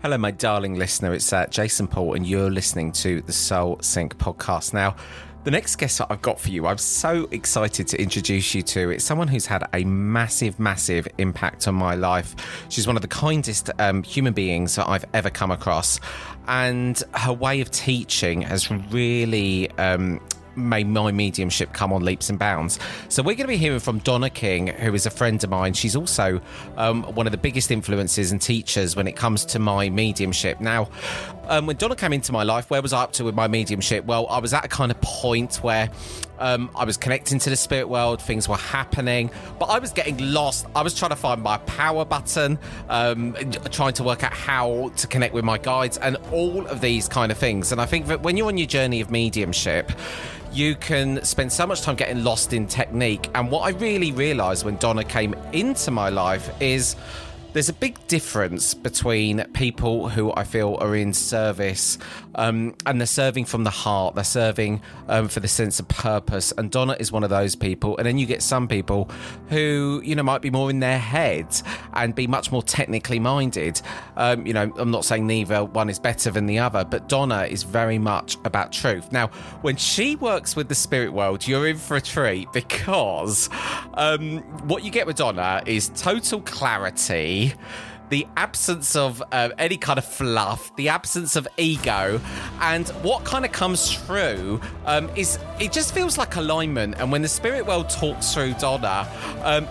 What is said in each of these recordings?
Hello, my darling listener. It's Jason Paul, and you're listening to the Soul Sync podcast. Now, the next guest that I've got for you, I'm so excited to introduce you to. It's someone who's had a massive, massive impact on my life. She's one of the kindest human beings that I've ever come across. And her way of teaching has really made my mediumship come on leaps and bounds. So we're going to be hearing from Donna King, who is a friend of mine. She's also one of the biggest influences and teachers when it comes to my mediumship. Now, when Donna came into my life, where was I up to with my mediumship? Well, I was at a kind of point where I was connecting to the spirit world, things were happening, but I was getting lost. I was trying to find my power button, trying to work out how to connect with my guides and all of these kind of things. And I think that when you're on your journey of mediumship, you can spend so much time getting lost in technique. And what I really realised when Donna came into my life is there's a big difference between people who I feel are in service and they're serving from the heart. They're serving for the sense of purpose. And Donna is one of those people. And then you get some people who, might be more in their head and be much more technically minded. I'm not saying neither one is better than the other, but Donna is very much about truth. Now, when she works with the spirit world, you're in for a treat because what you get with Donna is total clarity, the absence of any kind of fluff, the absence of ego, and what kind of comes through is it just feels like alignment. And when the spirit world talks through Donna,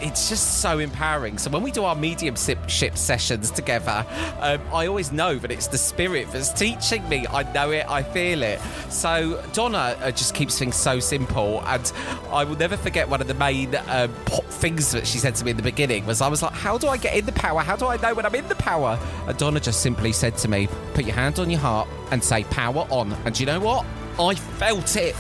it's just so empowering. So when we do our mediumship sessions together, I always know that it's the spirit that's teaching me. I know it, I feel it. So Donna just keeps things so simple, and I will never forget one of the main things that she said to me in the beginning was, I was like, how do I get in the power? How do I know when I'm in the power? And Donna just simply said to me, put your hand on your heart and say power on. And do you know what? I felt it.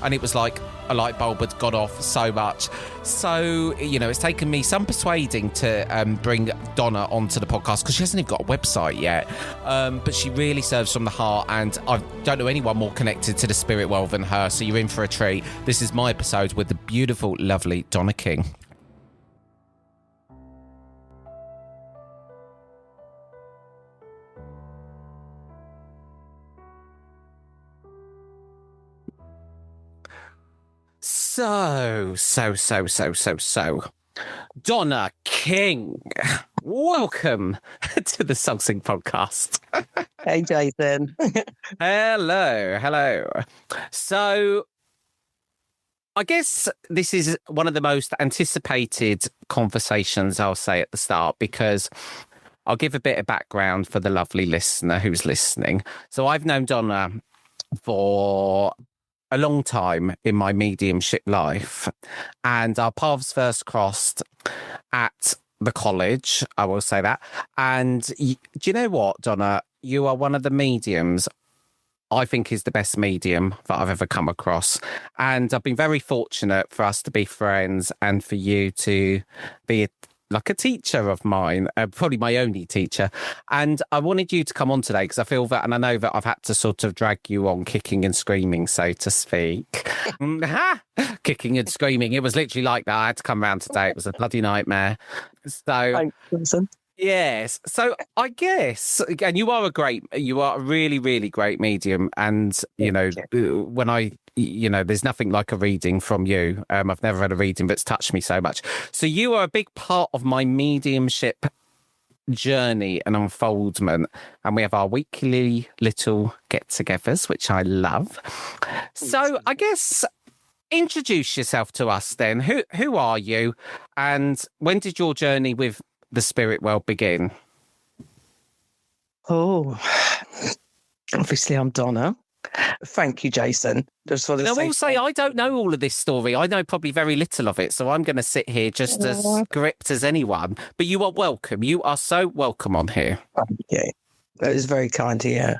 And it was like a light bulb had gone off so much. So, it's taken me some persuading to bring Donna onto the podcast because she hasn't even got a website yet. But she really serves from the heart, and I don't know anyone more connected to the spirit world than her. So you're in for a treat. This is my episode with the beautiful, lovely Donna King. So, Donna King, welcome to the Soul Sync podcast. Hey, Jason. Hello. So, I guess this is one of the most anticipated conversations, I'll say at the start, because I'll give a bit of background for the lovely listener who's listening. So I've known Donna for a long time in my mediumship life, and our paths first crossed at the college, I will say that. And do you know what, Donna? You are one of the mediums I think is the best medium that I've ever come across. And I've been very fortunate for us to be friends and for you to be like a teacher of mine, probably my only teacher. And I wanted you to come on today because I feel that, and I know that I've had to sort of drag you on kicking and screaming, so to speak. Kicking and screaming. It was literally like that. I had to come round today. It was a bloody nightmare. So, Thanks, Jason. Yes. So I guess, and you are a really, really great medium. And, when there's nothing like a reading from you. I've never had a reading that's touched me so much. So you are a big part of my mediumship journey and unfoldment. And we have our weekly little get-togethers, which I love. So I guess introduce yourself to us then. Who are you? And when did your journey with the spirit world begin? Oh, obviously I'm Donna. Thank you, Jason. Just for the I will say I don't know all of this story. I know probably very little of it, so I'm going to sit here just as gripped as anyone. But you are welcome. You are so welcome on here. Thank you. That is very kind to you.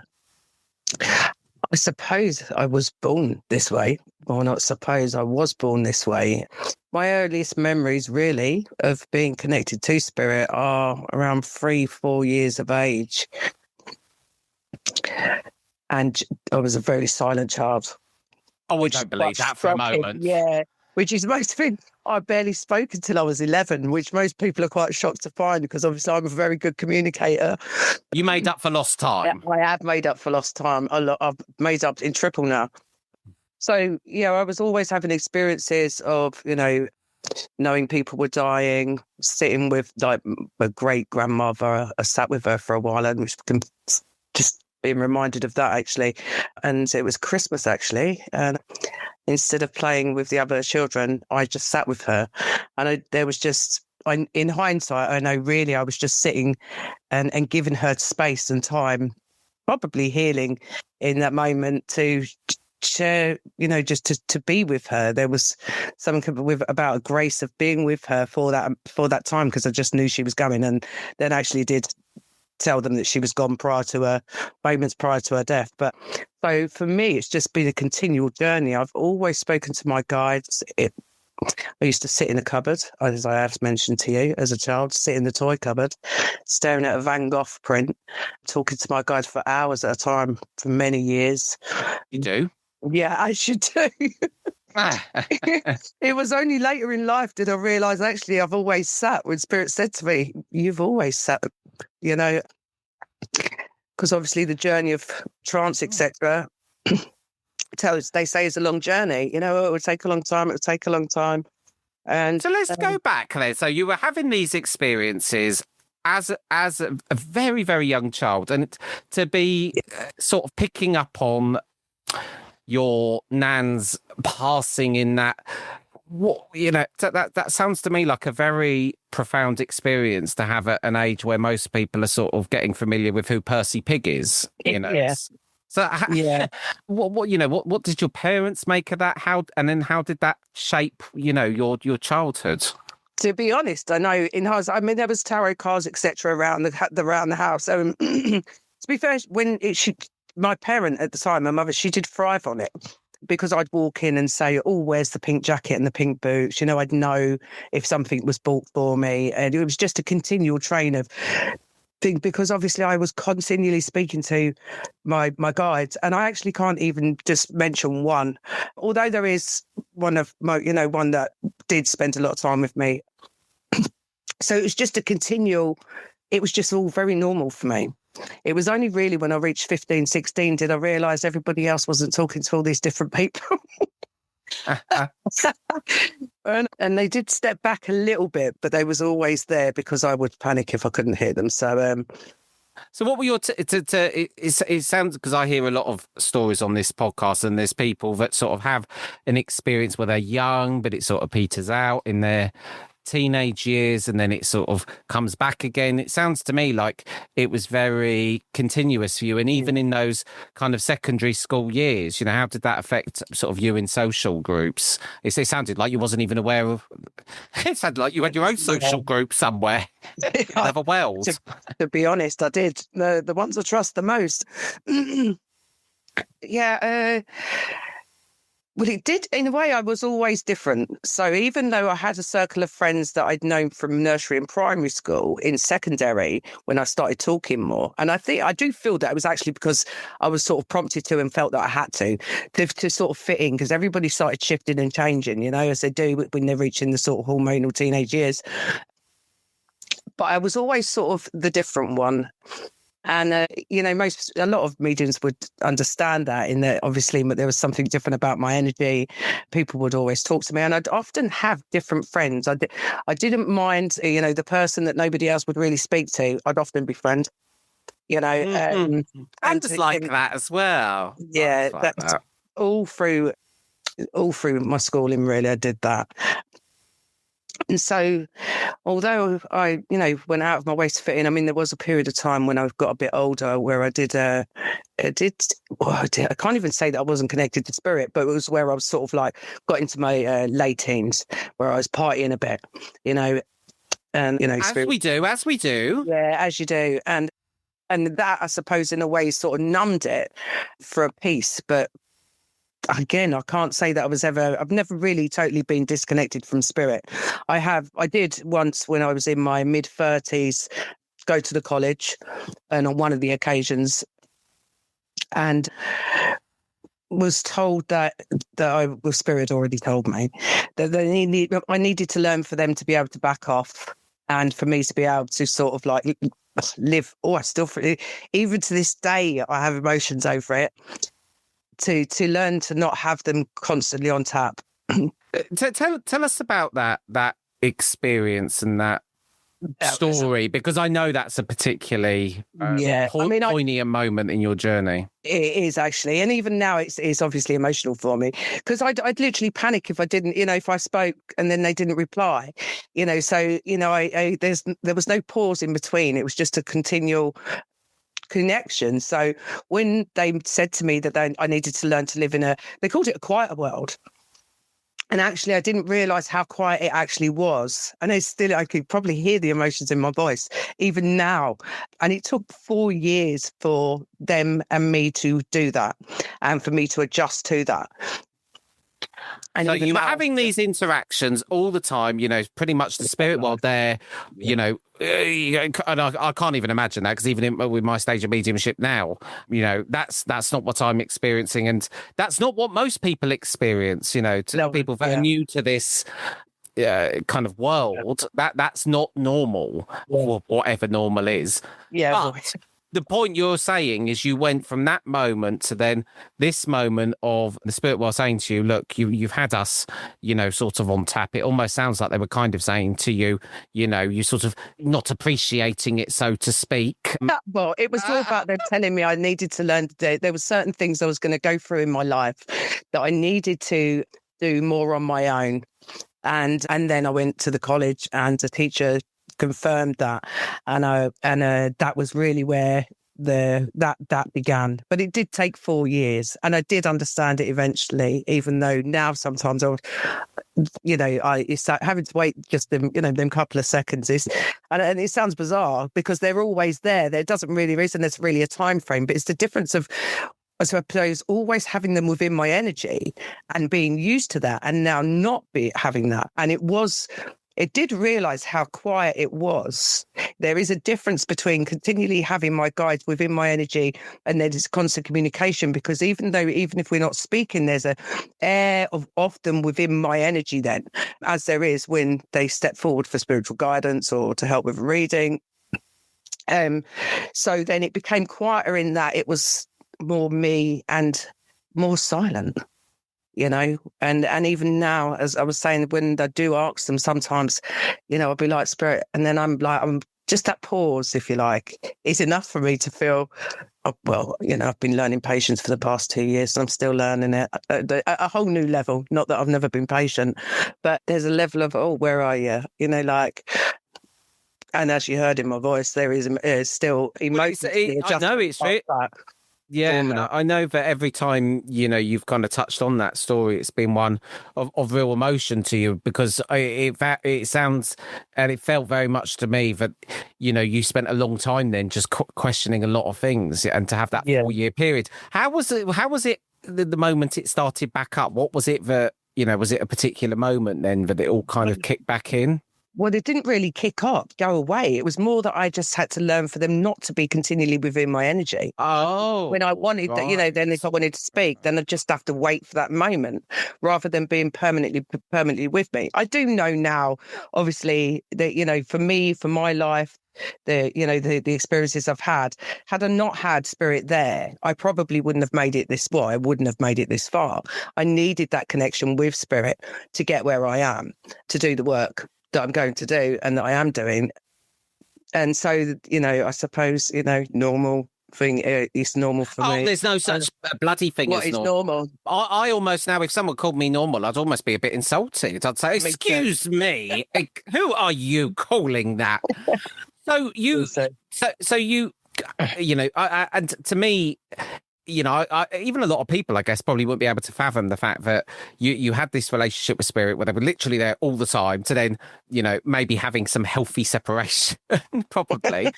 I suppose I was born this way. Or not suppose, I was born this way. My earliest memories, really, of being connected to spirit are around 3-4 years of age. And I was a very silent child. Oh, I don't believe that for a moment. Yeah, which is most things I barely spoke until I was 11, which most people are quite shocked to find because obviously I'm a very good communicator. You made up for lost time. I have made up for lost time a lot. I've made up in triple now. So, I was always having experiences of, knowing people were dying, sitting with like my great grandmother. I sat with her for a while and just being reminded of that actually. And it was Christmas actually. And instead of playing with the other children, I just sat with her. And in hindsight, I know really I was just sitting and giving her space and time, probably healing in that moment to share, just to be with her. There was something about a grace of being with her for that time, because I just knew she was going, and then actually did tell them that she was gone moments prior to her death. But so for me, it's just been a continual journey. I've always spoken to my guides. I used to sit in a cupboard, as I have mentioned to you, as a child, sit in the toy cupboard, staring at a Van Gogh print, talking to my guide for hours at a time for many years. You do? Yeah, I should do. It was only later in life did I realise, actually, I've always sat when Spirit said to me, you've always sat, because obviously the journey of trance, etc., they say it's a long journey. It would take a long time. And so let's go back then. So you were having these experiences as a very, very young child, and to be sort of picking up on your nan's passing in that, that sounds to me like a very profound experience to have at an age where most people are sort of getting familiar with who Percy Pig is. Yeah. So what did your parents make of that? How did that shape your childhood? To be honest, I know there was tarot cards etc. around the house. To be fair, my parent at the time, my mother, she did thrive on it, because I'd walk in and say, oh, where's the pink jacket and the pink boots? I'd know if something was bought for me, and it was just a continual train of thing, because obviously I was continually speaking to my guides, and I actually can't even just mention one, although there is one that did spend a lot of time with me. So it was just it was just all very normal for me. It was only really when I reached 15, 16 did I realise everybody else wasn't talking to all these different people. And they did step back a little bit, but they was always there, because I would panic if I couldn't hear them. So what were your it sounds, because I hear a lot of stories on this podcast, and there's people that sort of have an experience where they're young, but it sort of peters out in their teenage years, and then it sort of comes back again. It sounds to me like it was very continuous for you, and even in those kind of secondary school years, how did that affect sort of you in social groups? It sounded like you wasn't even aware of. It sounded like you had your own social group somewhere. Another world. To be honest, I did. The ones I trust the most. Yeah. Well, it did. In a way, I was always different. So even though I had a circle of friends that I'd known from nursery and primary school, in secondary, when I started talking more, and I do feel that it was actually because I was sort of prompted to and felt that I had to sort of fit in, because everybody started shifting and changing, as they do when they're reaching the sort of hormonal teenage years. But I was always sort of the different one. And, a lot of mediums would understand that, in that obviously there was something different about my energy. People would always talk to me, and I'd often have different friends. I didn't mind, the person that nobody else would really speak to, I'd often befriend, and just like that as well. Yeah, that's all through my schooling, really, I did that. And so, although I, went out of my way to fit in, there was a period of time when I got a bit older where I can't even say that I wasn't connected to spirit, but it was where I was sort of like got into my late teens, where I was partying a bit, and spirit, as we do, yeah, as you do, and that, I suppose, in a way, sort of numbed it for a piece, but. Again, I can't say that I've never really totally been disconnected from spirit. I did once when I was in my mid-30s go to the college, and on one of the occasions, and was told that Spirit already told me that I needed to learn for them to be able to back off, and for me to be able to sort of like live. Oh, I still, even to this day, I have emotions over it. To learn to not have them constantly on tap. Tell us about that experience and that story, because I know that's a particularly poignant moment in your journey. It is actually, and even now it's obviously emotional for me, because I'd literally panic if I didn't, if I spoke and then they didn't reply, so there was no pause in between. It was just a continual connection. So when they said to me that I needed to learn to live they called it a quieter world. And actually, I didn't realise how quiet it actually was. And I could probably hear the emotions in my voice, even now. And it took 4 years for them and me to do that, and for me to adjust to that. And so you were having these interactions all the time, pretty much the spirit world there, and I can't even imagine that, because even with my stage of mediumship now, that's not what I'm experiencing, and that's not what most people experience. People that are new to this kind of world, that's not normal, or whatever normal is. Yeah. But the point you're saying is you went from that moment to then this moment of the spirit world saying to you, look, you've had us, sort of on tap. It almost sounds like they were kind of saying to you, you sort of not appreciating it, so to speak. Well, it was all about them telling me I needed to learn today. There were certain things I was going to go through in my life that I needed to do more on my own. And then I went to the college, and the teacher confirmed that, and that was really where that began. But it did take 4 years, and I did understand it eventually, even though now sometimes it's like having to wait just them couple of seconds and it sounds bizarre because they're always there. There doesn't really reason there's really a time frame, but it's the difference of, I suppose, always having them within my energy and being used to that, and now not having that. And it did realize how quiet it was. There is a difference between continually having my guides within my energy and there's constant communication, because even if we're not speaking, there's a air of them within my energy then, as there is when they step forward for spiritual guidance or to help with reading. So then it became quieter in that it was more me and more silent. And even now, as I was saying, when I do ask them, sometimes, I'll be like, Spirit, and then I'm just that pause, if you like, is enough for me to feel, I've been learning patience for the past 2 years, and I'm still learning it a whole new level. Not that I've never been patient, but there's a level of, where are you? And as you heard in my voice, there is still emotionally I know it's right. Yeah, I know that every time, you've kind of touched on that story, it's been one of real emotion to you, because it sounds, and it felt very much to me that, you spent a long time then just questioning a lot of things, and to have that 4-year period. How was it the moment it started back up? What was it that, was it a particular moment then that it all kind of kicked back in? Well, it didn't really go away. It was more that I just had to learn for them not to be continually within my energy. Oh. When I wanted that, then if I wanted to speak, then I'd just have to wait for that moment rather than being permanently with me. I do know now, obviously, that, for me, for my life, the experiences I've had I not had spirit there, I probably wouldn't have made it this far. I wouldn't have made it this far. I needed that connection with spirit to get where I am, to do the work that I'm going to do and that I am doing. And so, I suppose, normal thing is normal for me. Oh, there's no such bloody thing as normal. I almost now, if someone called me normal, I'd almost be a bit insulted. I'd say, excuse me, who are you calling that? So you, and to me, I, even a lot of people, I guess, probably wouldn't be able to fathom the fact that you had this relationship with spirit where they were literally there all the time, to then, maybe having some healthy separation, probably,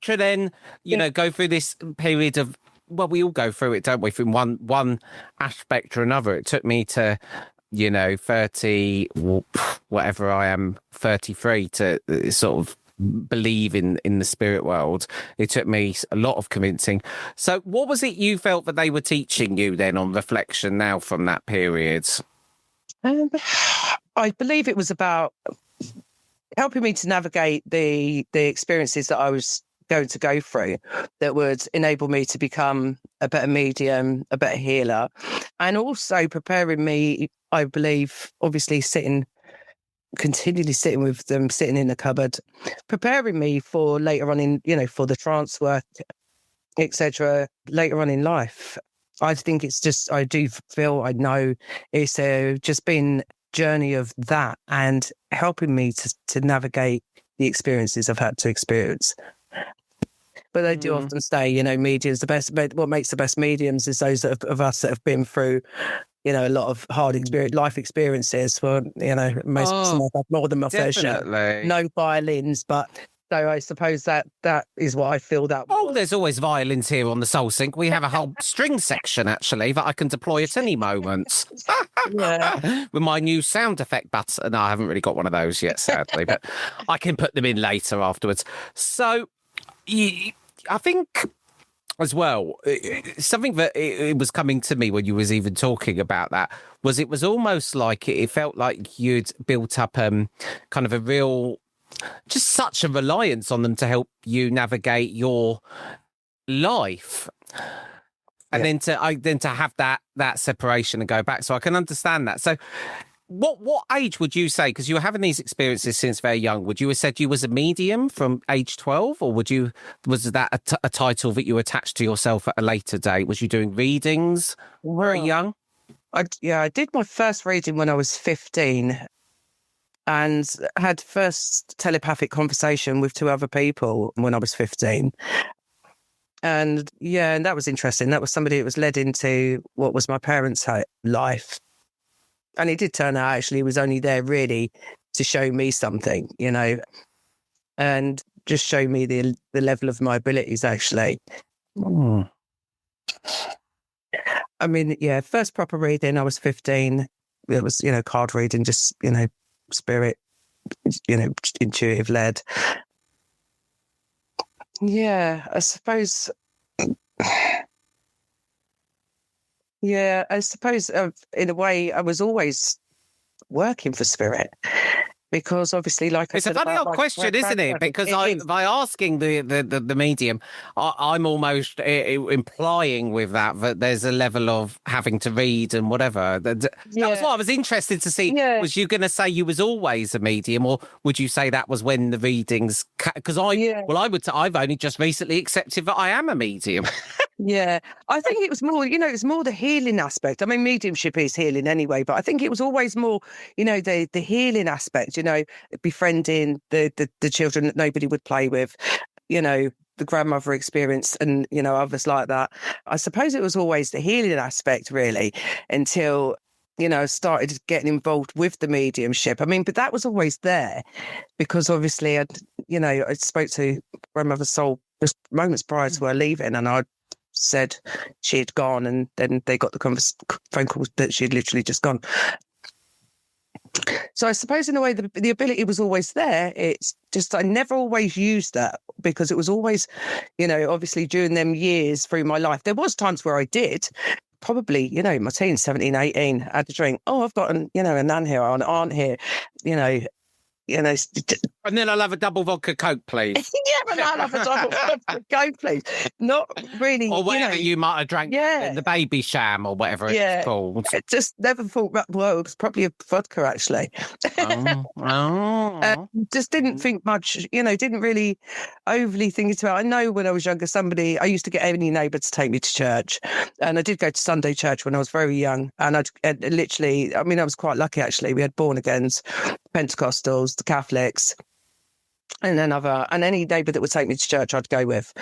to then, go through this period of, well, we all go through it, don't we, from one aspect or another. It took me to, 30, whatever I am, 33, to sort of believe in the spirit world. It took me a lot of convincing. So what was it you felt that they were teaching you then on reflection now from that period? I believe it was about helping me to navigate the experiences that I was going to go through that would enable me to become a better medium, a better healer, and also preparing me, I believe, obviously continually sitting with them, sitting in the cupboard, preparing me for later on in, for the trance work, etc. later on in life. I think it's just, I do feel, I know it's just been journey of that and helping me to navigate the experiences I've had to experience. But I do often say, mediums, what makes the best mediums is those of us that have been through, a lot of hard life experiences. For, most people have more than my fair share. No violins, but so I suppose that is what I feel that. Oh, there's always violins here on the Soul Sync. We have a whole string section, actually, that I can deploy at any moment. With my new sound effect button. No, I haven't really got one of those yet, sadly, but I can put them in later afterwards. So I think as well, something that it was coming to me when you was even talking about that was it was almost like it felt like you'd built up kind of a real, just such a reliance on them to help you navigate your life. And then to have that separation and go back. So I can understand that. So what age would you say, because you were having these experiences since very young, would you have said you was a medium from age 12, or was that a title that you attached to yourself at a later date? Was you doing readings very young? I did my first reading when I was 15 and had first telepathic conversation with 2 other people when I was 15. And and that was interesting. That was somebody that was led into what was my parents' life. And it did turn out, actually, he was only there really to show me something, and just show me the level of my abilities, actually. I mean, first proper reading, I was 15. It was, card reading, just, spirit, intuitive led. Yeah, I suppose. Yeah, I suppose in a way I was always working for spirit, because obviously, like I said, it's a funny old question, isn't it? Because by asking the medium, I'm almost implying with that there's a level of having to read and whatever. That was what I was interested to see. Was you going to say you was always a medium, or would you say that was when the readings? Because I've only just recently accepted that I am a medium. Yeah, I think it was more, it's more the healing aspect. I mean, mediumship is healing anyway, but I think it was always more, the healing aspect, befriending the children that nobody would play with, the grandmother experience and, others like that. I suppose it was always the healing aspect, really, until, I started getting involved with the mediumship. I mean, but that was always there because obviously, I spoke to grandmother's soul just moments prior to her leaving, and I said she had gone, and then they got the phone call that she had literally just gone. So I suppose in a way the ability was always there. It's just I never always used that because it was always, obviously during them years through my life, there was times where I did. Probably, my teens, 17, 18, had a drink. Oh, I've got a nan here or an aunt here, And then I'll have a double vodka Coke, please. But I'll have a double vodka Coke, please. Not really. Or whatever you might have drank in the baby sham or whatever it's called. I just never thought, well, it was probably a vodka, actually. Just didn't think much, didn't really overly think about it. I know when I was younger, I used to get any neighbour to take me to church. And I did go to Sunday church when I was very young. And I was quite lucky, actually. We had born-agains, Pentecostals, the Catholics, and any neighbour that would take me to church, I'd go with.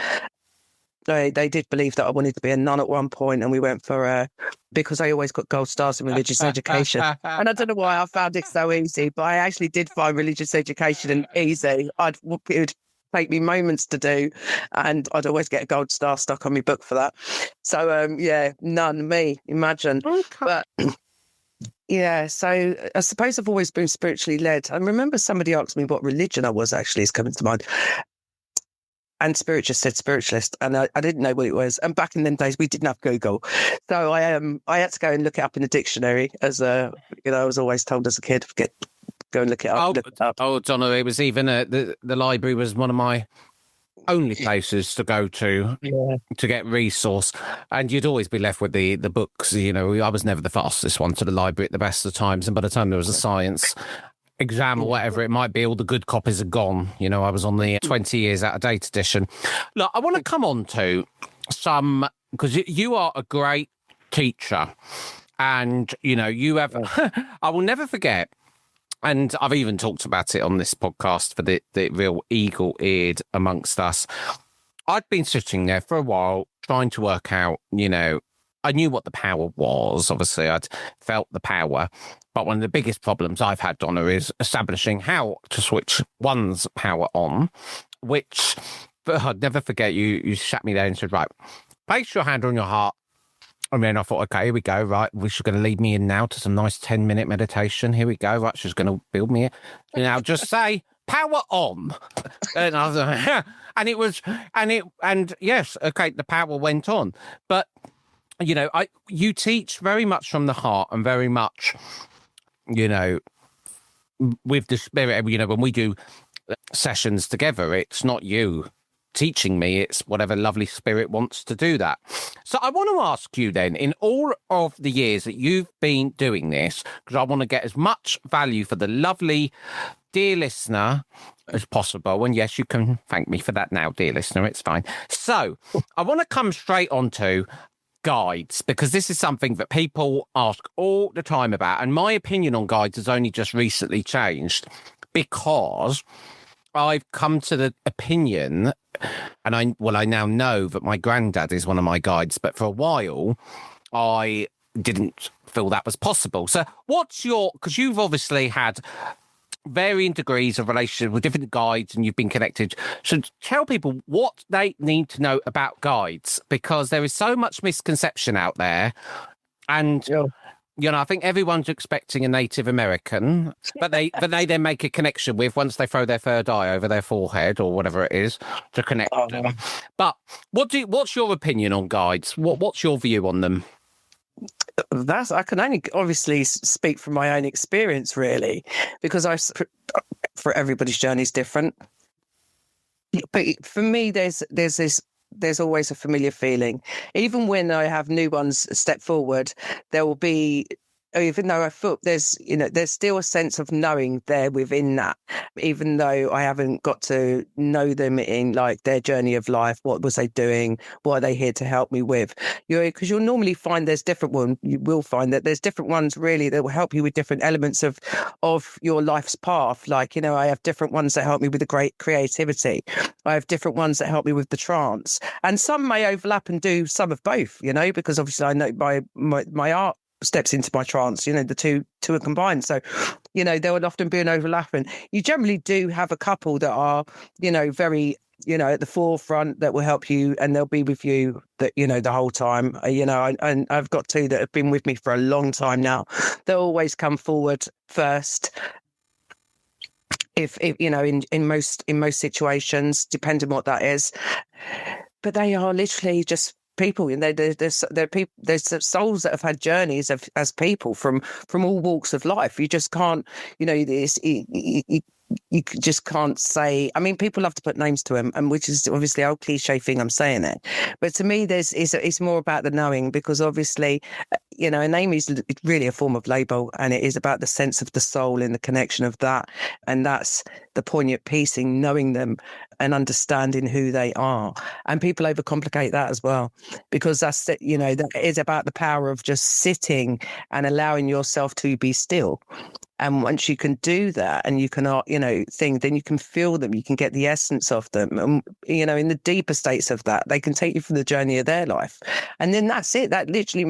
They did believe that I wanted to be a nun at one point, and we went for because I always got gold stars in religious education. And I don't know why I found it so easy, but I actually did find religious education easy. It would take me moments to do, and I'd always get a gold star stuck on my book for that. So nun, me, imagine. Okay. But Yeah, so I suppose I've always been spiritually led. I remember somebody asked me what religion I was, actually, is coming to mind. And Spirit just said spiritualist, and I didn't know what it was. And back in them days, we didn't have Google, so I had to go and look it up in the dictionary. As I was always told as a kid, go and look it up. Donna, it was even the library was one of my only places to go to get resource, and you'd always be left with the books. I was never the fastest one to the library at the best of times, and by the time there was a science exam or whatever it might be, all the good copies are gone. I was on the 20 years out of date edition. Look, I want to come on to some, because you are a great teacher, and you have I will never forget, and I've even talked about it on this podcast for the real eagle-eared amongst us. I'd been sitting there for a while trying to work out, I knew what the power was. Obviously, I'd felt the power. But one of the biggest problems I've had, Donna, is establishing how to switch one's power on, which I'd never forget. You sat me there and said, right, place your hand on your heart. And then I thought, okay, here we go. Right, she's going to lead me in now to some nice 10-minute meditation. Here we go. Right, she's going to build me in. Now just say, power on. And I was like, and yes, okay, the power went on. But, you teach very much from the heart and very much, with the spirit. When we do sessions together, it's not you teaching me, it's whatever lovely spirit wants to do that. So I want to ask you then, in all of the years that you've been doing this, because I want to get as much value for the lovely dear listener as possible, and yes, you can thank me for that now, dear listener, it's fine. So I want to come straight on to guides, because this is something that people ask all the time about, and my opinion on guides has only just recently changed, because I've come to the opinion, and I now know that my granddad is one of my guides, but for a while I didn't feel that was possible. So because you've obviously had varying degrees of relationship with different guides and you've been connected. So tell people what they need to know about guides, because there is so much misconception out there. And, I think everyone's expecting a Native American, but they then make a connection with, once they throw their third eye over their forehead or whatever it is to connect them. But what's your opinion on guides? What's your view on them? I can only obviously speak from my own experience, really, because for everybody's journey is different. But for me, there's always a familiar feeling. Even when I have new ones step forward, there will be, even though I feel there's still a sense of knowing there within that, even though I haven't got to know them in like their journey of life. What was they doing? What are they here to help me with? Because you'll normally find there's different ones. You will find that there's different ones really that will help you with different elements of your life's path. Like, I have different ones that help me with the great creativity. I have different ones that help me with the trance, and some may overlap and do some of both, because obviously I know my art steps into my trance, the two are combined. So, there will often be an overlap, and you generally do have a couple that are, very, at the forefront that will help you, and they'll be with you that, the whole time, and I've got two that have been with me for a long time now. They'll always come forward first. If in most situations, depending on what that is, but they are literally just people, and they're people. There's souls that have had journeys as people from all walks of life. You just can't, you just can't say. I mean, people love to put names to them, and which is obviously a cliche thing. I'm saying it, but to me, it's more about the knowing, because obviously, a name is really a form of label, and it is about the sense of the soul and the connection of that, and that's the poignant piecing, knowing them and understanding who they are. And people overcomplicate that as well, because that is about the power of just sitting and allowing yourself to be still. And once you can do that, and you can, then you can feel them, you can get the essence of them. And, in the deeper states of that, they can take you from the journey of their life. And then that's it. That literally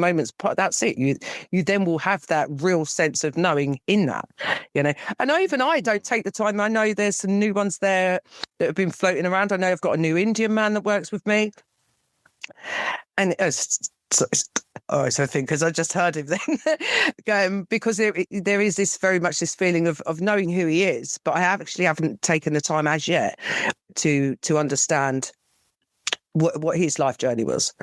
that's it. You then will have that real sense of knowing in that, And I don't take the time. I know there's some new ones there that have been floating around. I know I've got a new Indian man that works with me. And So, oh, so I think because I just heard him then, because there is this very much this feeling of knowing who he is, but I actually haven't taken the time as yet to understand what his life journey was,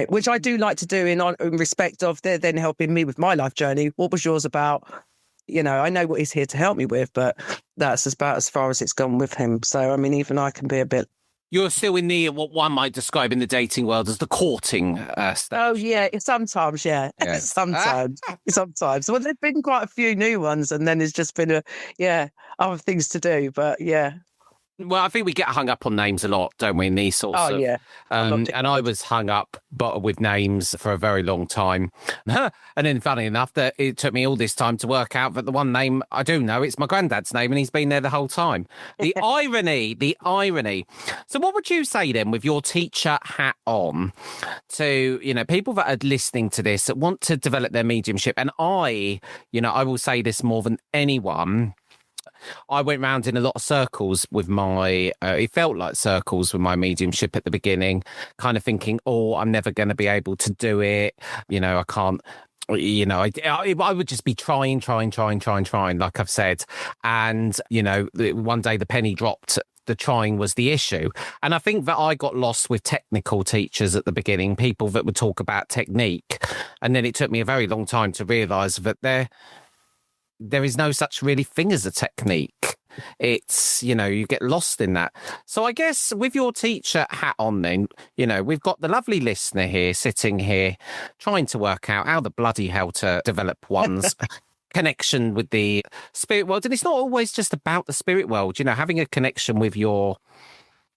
which I do like to do in respect of they're then helping me with my life journey. What was yours about? I know what he's here to help me with, but that's about as far as it's gone with him. So, I mean, even I can be a bit. You're still in the, what one might describe in the dating world as the courting stage. Oh, yeah. Sometimes, yeah. Sometimes. Well, there's been quite a few new ones, and then there's just been other things to do. But, yeah. Well, I think we get hung up on names a lot, don't we, in these sorts of... yeah. And I was hung up with names for a very long time. And then, funny enough, that it took me all this time to work out that the one name I do know, it's my granddad's name, and he's been there the whole time. The irony. So what would you say then, with your teacher hat on, to, people that are listening to this that want to develop their mediumship? And I will say this more than anyone, I went round in a lot of circles with it felt like circles with my mediumship at the beginning, kind of thinking, I'm never going to be able to do it. I can't, I would just be trying, like I've said. And, one day the penny dropped. The trying was the issue. And I think that I got lost with technical teachers at the beginning, people that would talk about technique. And then it took me a very long time to realise that there is no such really thing as a technique. It's, you get lost in that. So I guess with your teacher hat on then, we've got the lovely listener here, sitting here, trying to work out how the bloody hell to develop one's connection with the spirit world. And it's not always just about the spirit world, having a connection with your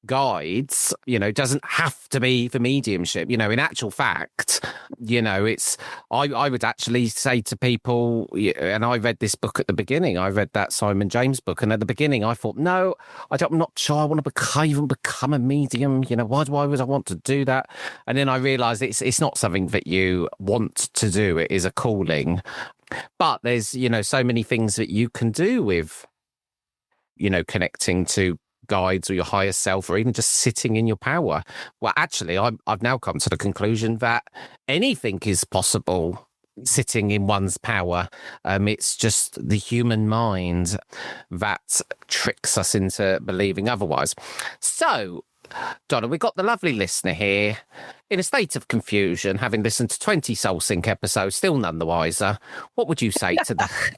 guides, doesn't have to be for mediumship. In actual fact, it's I would actually say to people, and I read this book at the beginning, I read that Simon James book, and at the beginning I thought, no, I'm not sure I want to even become a medium. Why would I want to do that? And then I realized it's not something that you want to do. It is a calling. But there's so many things that you can do with connecting to guides or your higher self, or even just sitting in your power. Well, actually, I've now come to the conclusion that anything is possible sitting in one's power. It's just the human mind that tricks us into believing otherwise. So, Donna, we've got the lovely listener here in a state of confusion, having listened to 20 Soul Sync episodes, still none the wiser. What would you say to that?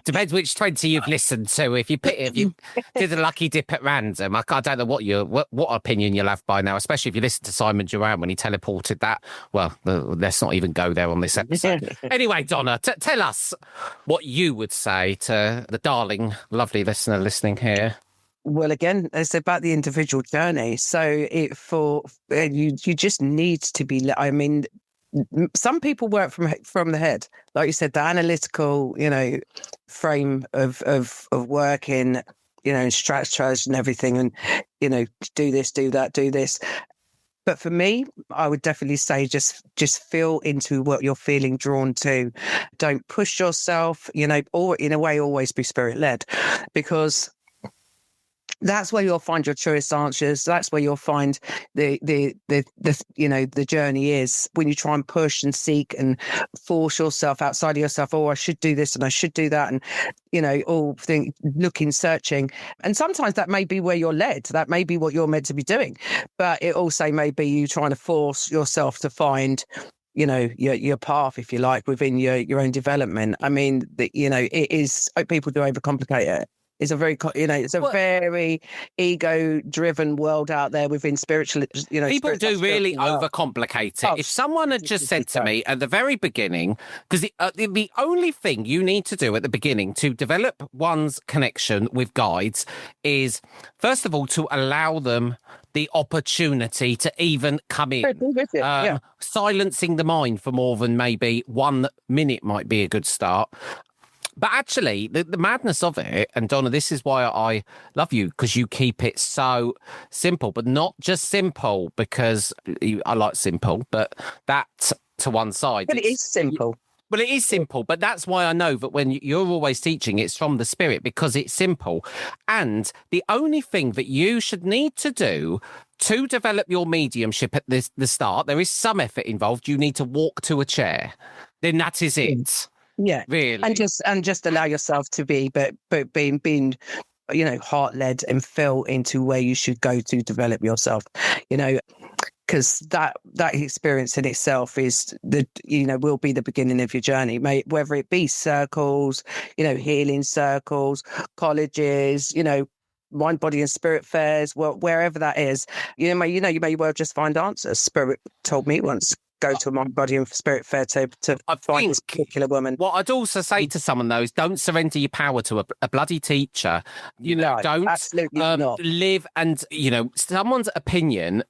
Depends which 20 you've listened to. If you did a lucky dip at random, I don't know what opinion you'll have by now, especially if you listen to Simon Duran when he teleported that. Well, let's not even go there on this episode. Anyway, Donna, tell us what you would say to the darling, lovely listener listening here. Well, again, it's about the individual journey. So you just need to be. I mean, some people work from the head, like you said, the analytical, frame of working, strategize and everything, and do this, do that, do this. But for me, I would definitely say just feel into what you're feeling drawn to. Don't push yourself, or in a way, always be spirit led, because that's where you'll find your truest answers. That's where you'll find the journey is, when you try and push and seek and force yourself outside of yourself. I should do this and I should do that. And, looking, searching. And sometimes that may be where you're led. That may be what you're meant to be doing. But it also may be you trying to force yourself to find your path, if you like, within your own development. I mean, it is, people do overcomplicate it. It's a very, very ego-driven world out there within spiritual. People do really overcomplicate it. Oh, if someone had just said to me at the very beginning, because the only thing you need to do at the beginning to develop one's connection with guides is, first of all, to allow them the opportunity to even come in. Silencing the mind for more than maybe 1 minute might be a good start. But actually, the madness of it, and Donna, this is why I love you, because you keep it so simple, but not just simple, because I like simple, but that to one side. But it is simple. Well, it is simple, but that's why I know that when you're always teaching, it's from the spirit, because it's simple. And the only thing that you should need to do to develop your mediumship at the start, there is some effort involved. You need to walk to a chair. Then that is it. Yeah. Really. And just allow yourself to be, but being heart led and feel into where you should go to develop yourself, because that experience in itself is will be the beginning of your journey, whether it be circles, healing circles, colleges, mind, body and spirit fairs, wherever that is, you may well just find answers. Spirit told me once, go to a mind, body and spirit fair to find this particular woman. What I'd also say to someone, though, is don't surrender your power to a bloody teacher. Don't absolutely not. Live and, someone's opinion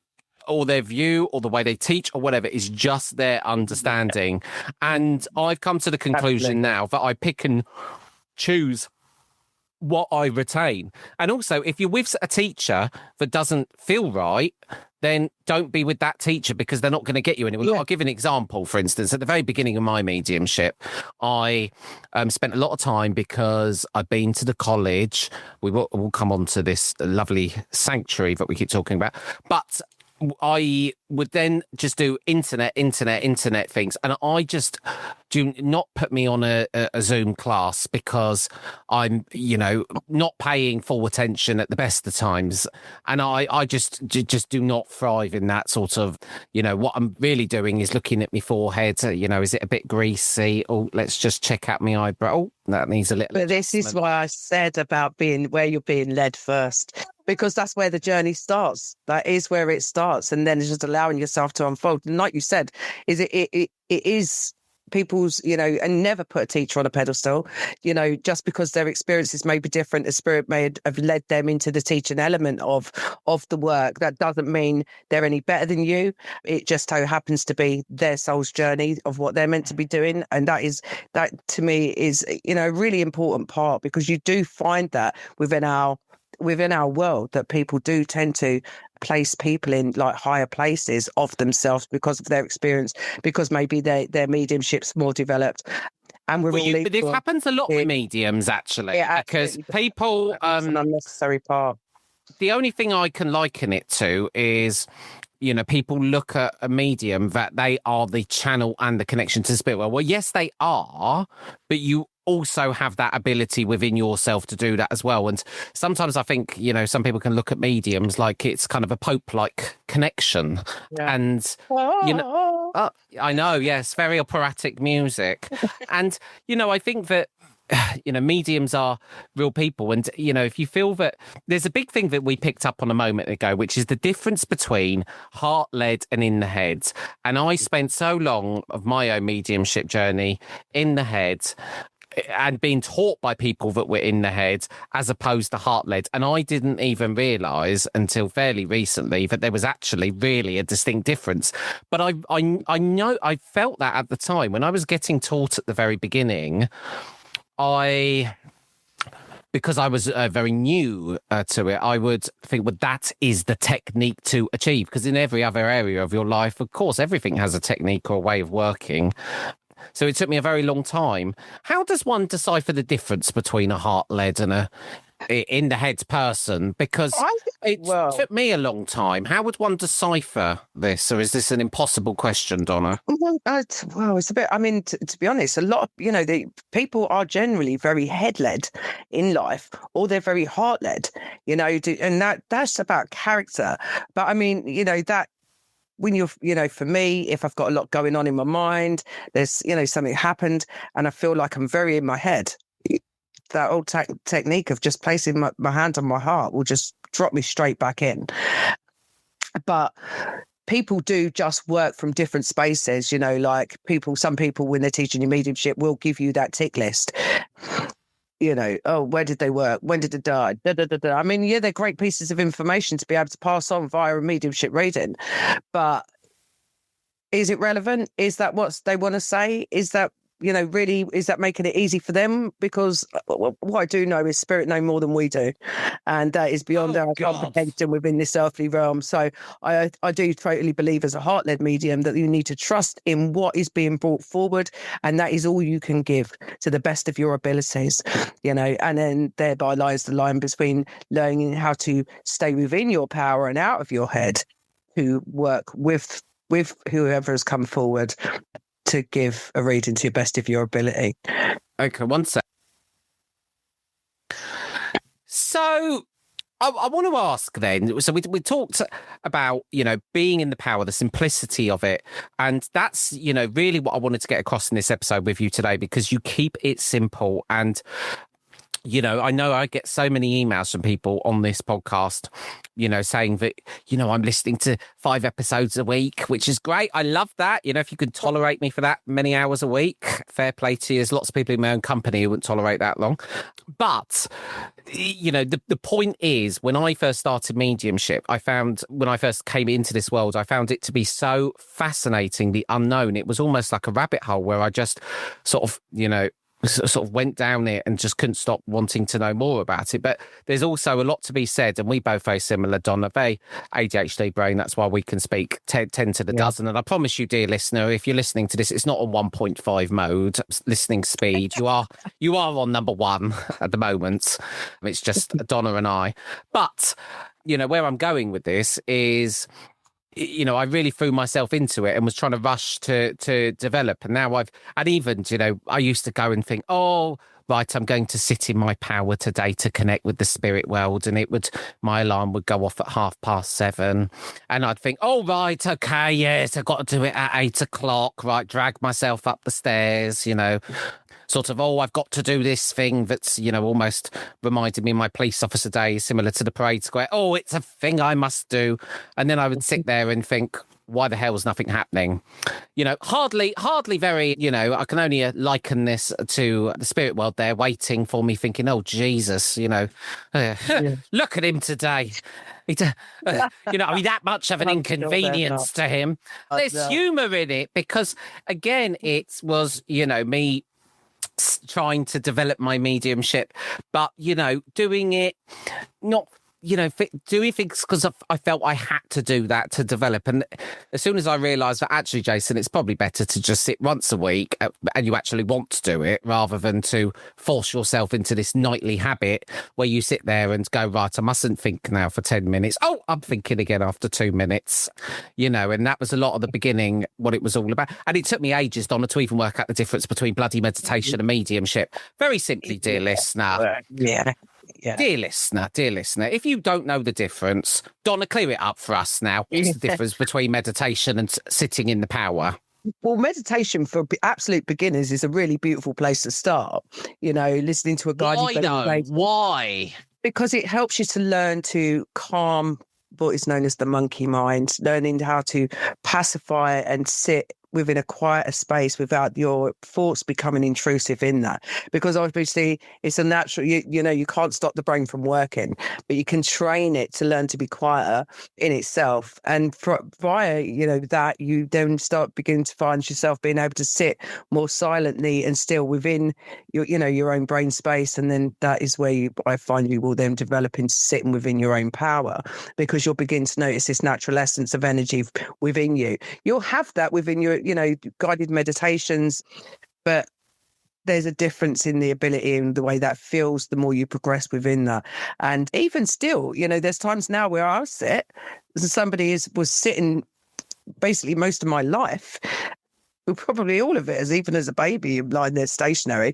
or their view or the way they teach or whatever is just their understanding. And I've come to the conclusion now that I pick and choose what I retain. And also, if you're with a teacher that doesn't feel right, then don't be with that teacher, because they're not going to get you anywhere. Yeah. I'll give an example. For instance, at the very beginning of my mediumship, I spent a lot of time, because I've been to the college. We'll come on to this lovely sanctuary that we keep talking about. But I would then just do internet things. And I just do not put me on a Zoom class, because I'm, not paying full attention at the best of times. And I just do not thrive in that sort of, what I'm really doing is looking at my forehead. Is it a bit greasy? Oh, let's just check out my eyebrow. Oh, that needs a little. But this is why I said about being where you're being led first, because that's where the journey starts. That is where it starts. And then it's just allowing yourself to unfold. And like you said, it is people's, and never put a teacher on a pedestal, just because their experiences may be different. The spirit may have led them into the teaching element of the work. That doesn't mean they're any better than you. It just so happens to be their soul's journey of what they're meant to be doing. And that to me is, a really important part, because you do find that within our world, that people do tend to place people in like higher places of themselves because of their experience, because maybe their mediumship's more developed. And we're all but this happens a lot with mediums, actually, because people it's an unnecessary part. The only thing I can liken it to is, people look at a medium that they are the channel and the connection to spirit. Well, yes, they are, but you also have that ability within yourself to do that as well. And sometimes I think, some people can look at mediums like it's kind of a Pope-like connection. Yeah. And, I know, yes, very operatic music. And, I think that, mediums are real people. And, if you feel that there's a big thing that we picked up on a moment ago, which is the difference between heart-led and in the head. And I spent so long of my own mediumship journey in the head, and being taught by people that were in the head as opposed to heart-led. And I didn't even realise until fairly recently that there was actually really a distinct difference. But I know I felt that at the time when I was getting taught at the very beginning. Because I was very new to it, I would think, well, that is the technique to achieve. Because in every other area of your life, of course, everything has a technique or a way of working. So it took me a very long time. How does one decipher the difference between a heart-led and a in-the-head person? Because it took me a long time. How would one decipher this? Or is this an impossible question, Donna? Well, it's a bit, to be honest, a lot of, the people are generally very head-led in life, or they're very heart-led, and that's about character. But that, when you're, for me, if I've got a lot going on in my mind, there's, something happened and I feel like I'm very in my head, that old technique of just placing my hand on my heart will just drop me straight back in. But people do just work from different spaces, like some people, when they're teaching you mediumship, will give you that tick list. Where did they work? When did they die? They're great pieces of information to be able to pass on via a mediumship reading. But is it relevant? Is that what they want to say? Is that really, is that making it easy for them? Because what I do know is spirit know more than we do. And that is beyond our comprehension within this earthly realm. So I do totally believe as a heart-led medium that you need to trust in what is being brought forward. And that is all you can give to the best of your abilities, and then thereby lies the line between learning how to stay within your power and out of your head to work with whoever has come forward to give a reading to the best of your ability. Okay, one sec. So I want to ask then, so we talked about, being in the power, the simplicity of it. And that's, really what I wanted to get across in this episode with you today, because you keep it simple. And I know I get so many emails from people on this podcast, saying that, I'm listening to 5 episodes a week, which is great. I love that. If you can tolerate me for that many hours a week, fair play to you. There's lots of people in my own company who wouldn't tolerate that long. But, the point is, when I first started mediumship, when I first came into this world, I found it to be so fascinating, the unknown. It was almost like a rabbit hole where I just sort of went down it and just couldn't stop wanting to know more about it. But there's also a lot to be said, and we both very similar, Donna, very ADHD brain. That's why we can speak 10 to the dozen. And I promise you, dear listener, if you're listening to this, it's not on 1.5 mode listening speed. You are on number 1 at the moment. It's just Donna and I. But where I'm going with this is, I really threw myself into it and was trying to rush to develop. And now I used to go and think, oh, right, I'm going to sit in my power today to connect with the spirit world. And my alarm would go off at 7:30. And I'd think, oh, right, okay, yes, I've got to do it at 8:00, right, drag myself up the stairs, sort of, oh, I've got to do this thing that's, almost reminded me of my police officer days, similar to the parade square. Oh, it's a thing I must do. And then I would sit there and think, why the hell is nothing happening? Hardly very, I can only liken this to the spirit world there waiting for me, thinking, oh, Jesus, look at him today. That much of an inconvenience to him. There's humour in it because, again, it was, me trying to develop my mediumship, but doing it not doing things because I felt I had to do that to develop. And as soon as I realised that actually, Jason, it's probably better to just sit once a week and you actually want to do it rather than to force yourself into this nightly habit where you sit there and go, right, I mustn't think now for 10 minutes. Oh, I'm thinking again after 2 minutes, and that was a lot of the beginning, what it was all about. And it took me ages, Donna, to even work out the difference between bloody meditation and mediumship. Very simply, dear listener. Yeah. Dear listener, if you don't know the difference, Donna, clear it up for us now. What's the difference between meditation and sitting in the power? Well, meditation for absolute beginners is a really beautiful place to start. Listening to a guided meditation. Why? Because it helps you to learn to calm what is known as the monkey mind, learning how to pacify and sit within a quieter space without your thoughts becoming intrusive in that. Because obviously it's a natural, you can't stop the brain from working, but you can train it to learn to be quieter in itself. And via, that you then begin to find yourself being able to sit more silently and still within your own brain space. And then that is where I find you will then develop into sitting within your own power, because you'll begin to notice this natural essence of energy within you. You'll have that within your guided meditations, but there's a difference in the ability and the way that feels the more you progress within that. And even still, there's times now where I'll sit, somebody was sitting basically most of my life, probably all of it, even as a baby, lying there stationary.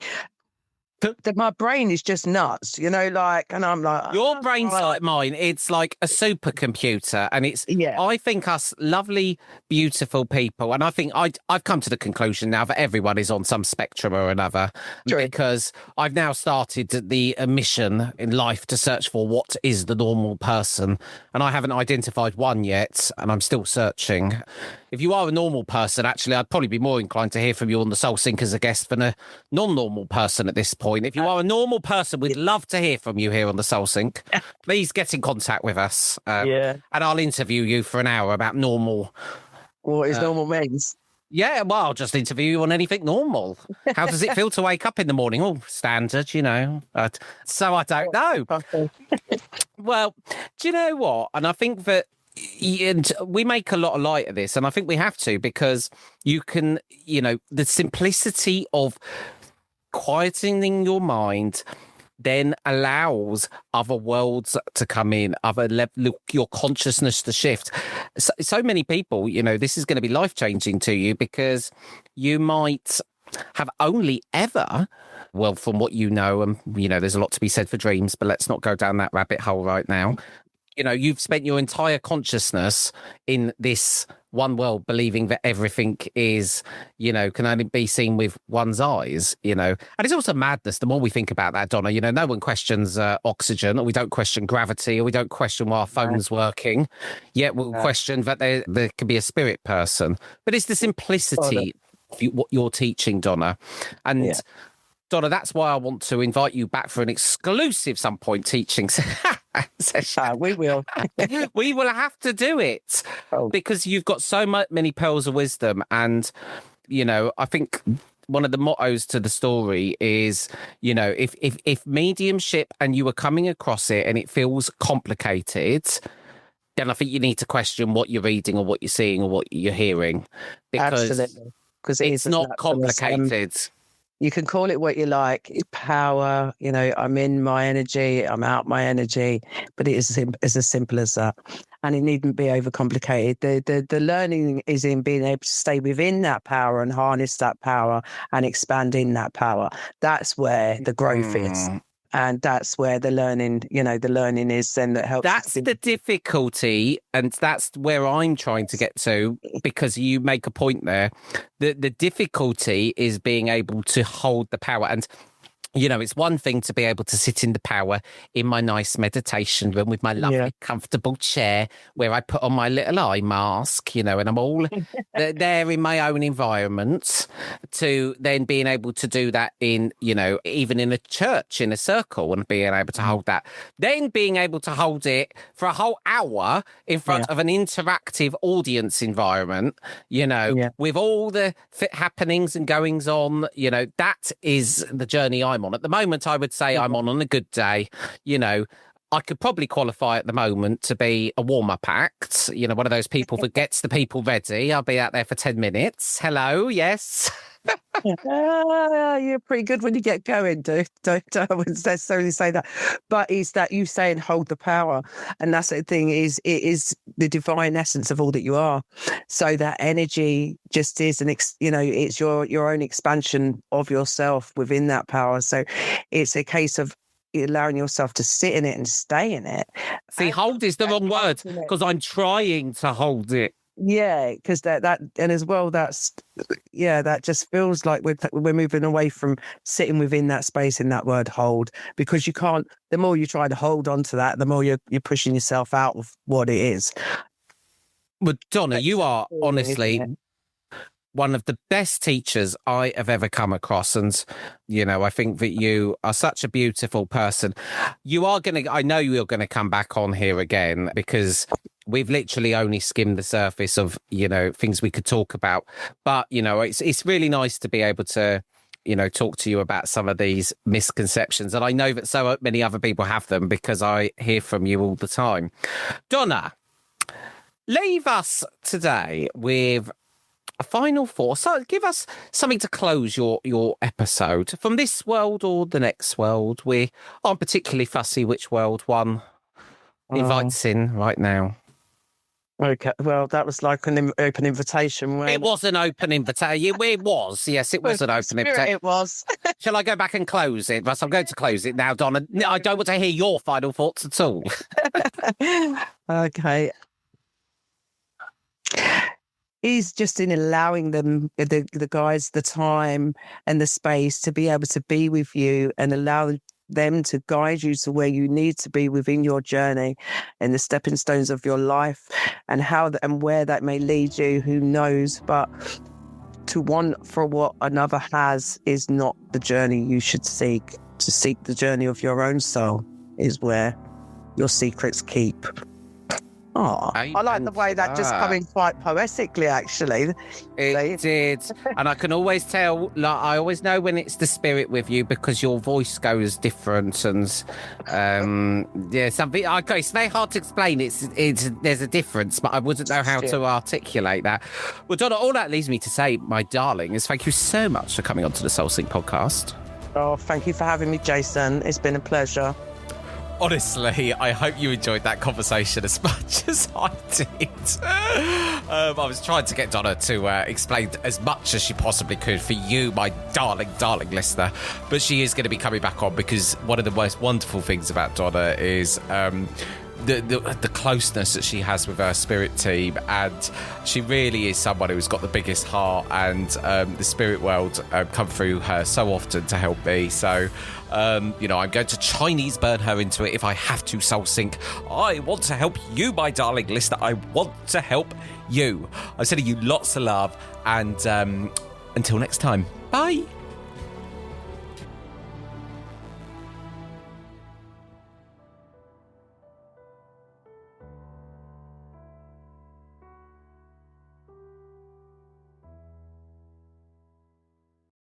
That my brain is just nuts, and I'm like, your brain's like mine. It's like a supercomputer, and I think us lovely, beautiful people, and I think I've come to the conclusion now that everyone is on some spectrum or another. True. Because I've now started the mission in life to search for what is the normal person, and I haven't identified one yet, and I'm still searching. If you are a normal person, actually, I'd probably be more inclined to hear from you on the Soul Sync as a guest than a non-normal person at this point. If you are a normal person, we'd love to hear from you here on the Soul Sync. Please get in contact with us. And I'll interview you for an hour about normal. What is normal means? Yeah, well, I'll just interview you on anything normal. How does it feel to wake up in the morning? Oh, standard, so I don't know. Well, do you know what? And I think that and we make a lot of light of this, and I think we have to, because you can, the simplicity of quietening your mind then allows other worlds to come in, your consciousness to shift. So many people, this is going to be life-changing to you, because you might have only ever, well, from what you know, and, there's a lot to be said for dreams, but let's not go down that rabbit hole right now. You've spent your entire consciousness in this one world, believing that everything is, can only be seen with one's eyes, And it's also madness. The more we think about that, Donna, no one questions oxygen, or we don't question gravity, or we don't question why our phone's working. Yet we'll question that there could be a spirit person. But it's the simplicity of what you're teaching, Donna. And Donna, that's why I want to invite you back for an exclusive some point teaching session. We will. We will have to do it because you've got so many pearls of wisdom. And, I think one of the mottos to the story is, if mediumship and you are coming across it and it feels complicated, then I think you need to question what you're reading or what you're seeing or what you're hearing. Because it's not complicated. You can call it what you like, power, I'm in my energy, I'm out my energy, but it is as simple as that. And it needn't be overcomplicated. The learning is in being able to stay within that power and harness that power and expand in that power. That's where the growth is. And that's where the learning is, then that helps. That's the difficulty, and that's where I'm trying to get to, because you make a point there. The difficulty is being able to hold the power. And, it's one thing to be able to sit in the power in my nice meditation room with my lovely, comfortable chair where I put on my little eye mask, and I'm all there in my own environment, to then being able to do that in, even in a church, in a circle, and being able to hold that. Then being able to hold it for a whole hour in front of an interactive audience environment, with all the happenings and goings on, that is the journey I'm on. At the moment, I would say I'm on a good day. I could probably qualify at the moment to be a warm-up act, one of those people that gets the people ready. I'll be out there for 10 minutes. Hello, yes. You're pretty good when you get going, dude. Don't I wouldn't necessarily say that. But it's that you saying hold the power. And that's the thing, it is the divine essence of all that you are. So that energy just is it's your own expansion of yourself within that power. So it's a case of allowing yourself to sit in it and stay in it. See, hold is the wrong word, because I'm trying to hold it. Yeah, because that and as well, that just feels like we're moving away from sitting within that space in that word hold, because you can't. The more you try to hold on to that, the more you're pushing yourself out of what it is. But Donna, you are honestly one of the best teachers I have ever come across. And, I think that you are such a beautiful person. I know you're going to come back on here again, because we've literally only skimmed the surface of, things we could talk about. But, it's really nice to be able to, talk to you about some of these misconceptions. And I know that so many other people have them, because I hear from you all the time. Donna, leave us today with a final thought. So give us something to close your episode from this world or the next world. We aren't particularly fussy which world one invites in right now. Okay, well, that was like an open invitation. It was an open invitation. It was. Yes, it was an open invitation. It was. Shall I go back and close it? Russ, I'm going to close it now, Donna. I don't want to hear your final thoughts at all. Okay. Is just in allowing them, the guys, the time and the space to be able to be with you and allow them to guide you to where you need to be within your journey and the stepping stones of your life, and how and where that may lead you, who knows. But to want for what another has is not the journey you should seek. To seek the journey of your own soul is where your secrets keep. Oh, I like the way that just come in quite poetically, actually. It did. And I can always tell, like, I always know when it's the spirit with you because your voice goes different. And something, okay, it's very hard to explain. There's a difference, but I wouldn't know how to articulate that. Well, Donna, all that leaves me to say, my darling, is thank you so much for coming onto the Soul Sync podcast. Oh, thank you for having me, Jason. It's been a pleasure. Honestly, I hope you enjoyed that conversation as much as I did. I was trying to get Donna to explain as much as she possibly could for you, my darling, darling listener. But she is going to be coming back on because one of the most wonderful things about Donna is the closeness that she has with her spirit team, and she really is someone who's got the biggest heart, and the spirit world come through her so often to help me. So I'm going to Chinese burn her into it if I have to, Soul Sync. I want to help you, my darling listener. I want to help you. I'm sending you lots of love, and until next time, bye.